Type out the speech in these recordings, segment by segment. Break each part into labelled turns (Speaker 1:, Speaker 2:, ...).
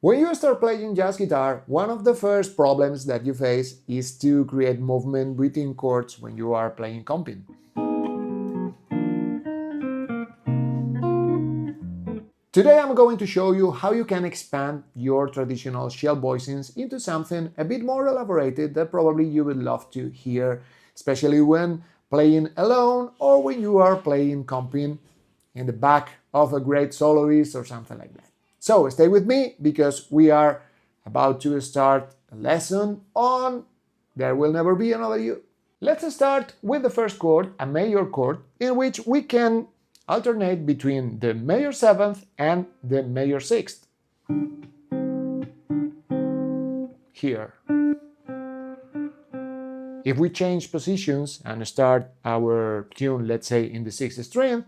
Speaker 1: When you start playing jazz guitar, one of the first problems that you face is to create movement between chords when you are playing accompaniment. Today I'm going to show you how you can expand your traditional shell voicings into something a bit more elaborated that probably you would love to hear, especially when playing alone or when you are playing accompaniment in the back of a great soloist or something like that. So stay with me because we are about to start a lesson on There Will Never Be Another You. Let's start with the first chord, a major chord, in which we can alternate between the major 7th and the major 6th. Here. If we change positions and start our tune, let's say in the 6th string,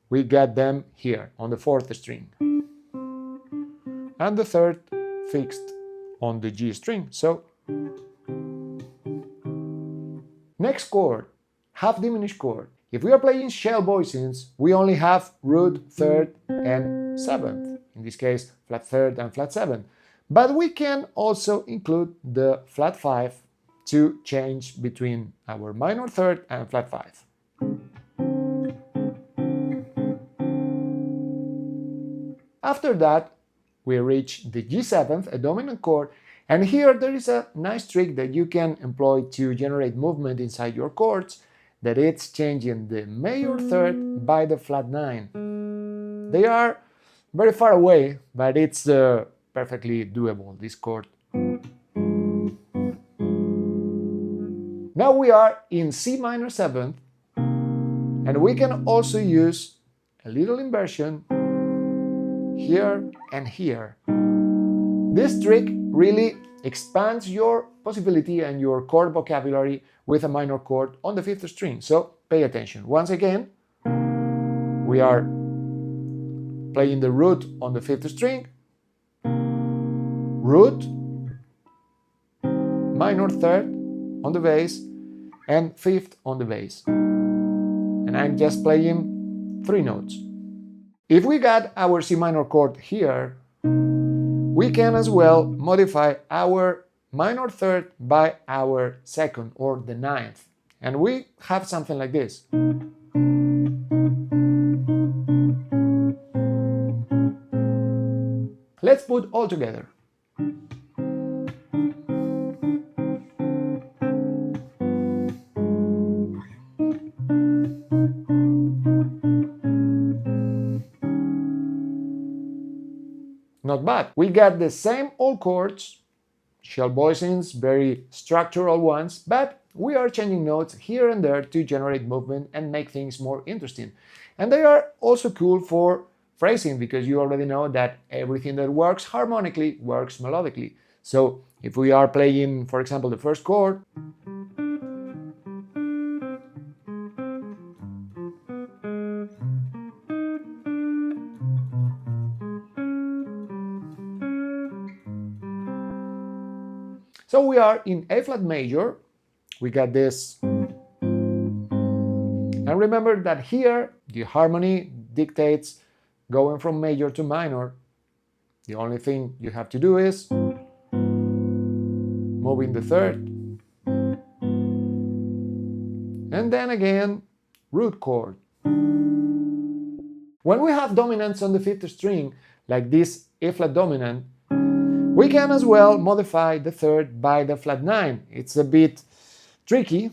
Speaker 1: we get them here on the 4th string. And the 3rd fixed on the G string. So, next chord, half diminished chord. If we are playing shell voicings, we only have root 3rd and 7th, in this case flat 3rd and flat 7th. But we can also include the flat 5 to change between our minor 3rd and flat 5. After that, we reach the G7th, a dominant chord, and here there is a nice trick that you can employ to generate movement inside your chords, that it's changing the major 3rd by the flat 9. They are very far away, but it's perfectly doable, this chord. Now we are in C minor 7th, and we can also use a little inversion here and here. This trick really expands your possibility and your chord vocabulary with a minor chord on the 5th string, so pay attention. Once again, we are playing the root on the 5th string, root, minor 3rd on the bass, and 5th on the bass. And I'm just playing 3 notes. If we got our C minor chord here, we can as well modify our minor 3rd by our 2nd or the 9th. And we have something like this. Let's put all together. Not bad. We got the same old chords, shell voicings, very structural ones, but we are changing notes here and there to generate movement and make things more interesting. And they are also cool for phrasing because you already know that everything that works harmonically works melodically. So if we are playing, for example, the first chord, so we are in A flat major, we got this. And remember that here the harmony dictates going from major to minor. The only thing you have to do is moving the 3rd. And then again, root chord. When we have dominants on the 5th string, like this A flat dominant, we can as well modify the 3rd by the flat 9. It's a bit tricky,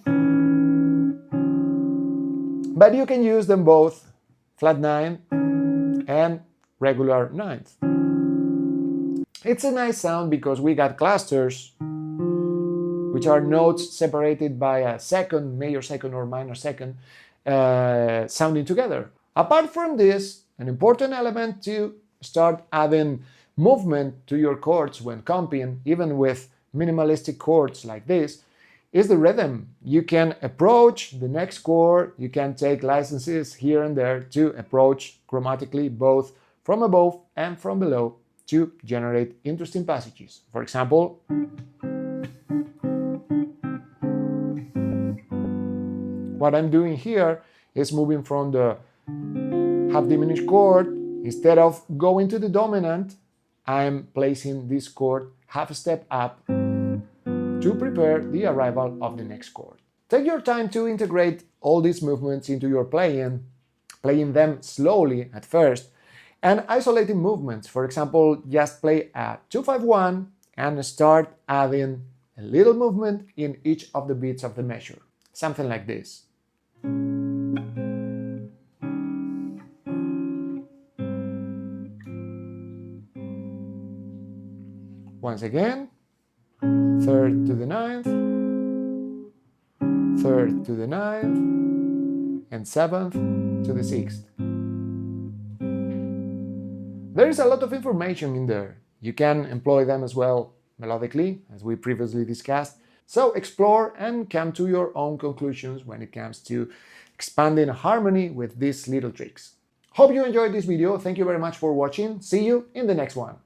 Speaker 1: but you can use them both, flat 9 and regular 9th. It's a nice sound because we got clusters, which are notes separated by a 2nd, major 2nd or minor 2nd, sounding together. Apart from this, an important element to start adding movement to your chords when comping, even with minimalistic chords like this, is the rhythm. You can approach the next chord, you can take licenses here and there to approach chromatically both from above and from below to generate interesting passages. For example, what I'm doing here is moving from the half diminished chord, instead of going to the dominant, I'm placing this chord half a step up to prepare the arrival of the next chord. Take your time to integrate all these movements into your playing them slowly at first, and isolating movements. For example, just play a 2-5-1 and start adding a little movement in each of the beats of the measure. Something like this. Once again, 3rd to the 9th, 3rd to the 9th, and 7th to the 6th. There is a lot of information in there. You can employ them as well melodically, as we previously discussed. So explore and come to your own conclusions when it comes to expanding harmony with these little tricks. Hope you enjoyed this video. Thank you very much for watching. See you in the next one.